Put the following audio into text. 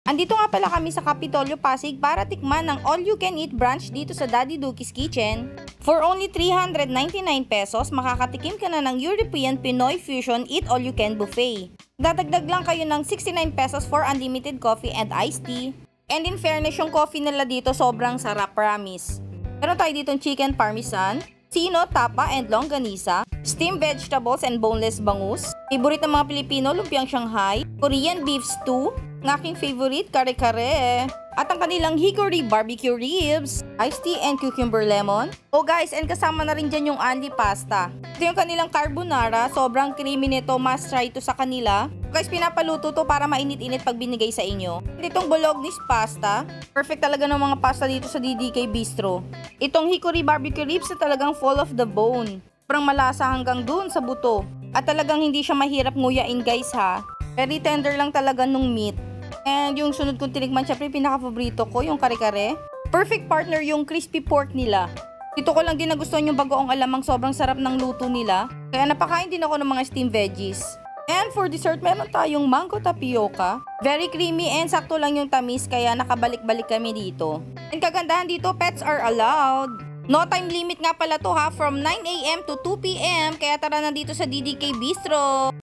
Andito nga pala kami sa Kapitolyo, Pasig para tikman ng all-you-can-eat brunch dito sa Daddy Dukie's Kitchen. For only 399 pesos, makakatikim ka na ng European Pinoy Fusion Eat All-You-Can Buffet. Dadagdag lang kayo ng 69 pesos for unlimited coffee and iced tea. And in fairness, yung coffee nila dito sobrang sarap, promise. Meron tayo ditong chicken parmesan, sino, tapa, and longganisa, steamed vegetables and boneless bangus, favorite ng mga Pilipino, lumpiang Shanghai, Korean beef stew, ng aking favorite, kare-kare, at ang kanilang hickory barbecue ribs, iced tea and cucumber lemon. Oh guys, and kasama na rin dyan yung Andy pasta. Ito yung kanilang carbonara, sobrang creamy nito, must try ito sa kanila. Guys, pinapaluto to para mainit-init pag binigay sa inyo. Itong bolognese pasta, perfect talaga ng mga pasta dito sa DDK Bistro. Itong hickory barbecue ribs na talagang full of the bone. Sobrang malasa hanggang dun sa buto. At talagang hindi siya mahirap nguyain guys ha. Very tender lang talaga nung meat. And yung sunod kong tinikman, syempre pinaka-favorito ko, yung kare-kare. Perfect partner yung crispy pork nila. Dito ko lang din nagustuhan yung bagoong alamang, sobrang sarap ng luto nila. Kaya napakain din ako ng mga steamed veggies. And for dessert, meron tayong mango tapioca. Very creamy and sakto lang yung tamis, kaya nakabalik-balik kami dito. And kagandahan dito, pets are allowed. No time limit nga pala to ha, from 9 AM to 2 PM. Kaya tara na dito sa DDK Bistro.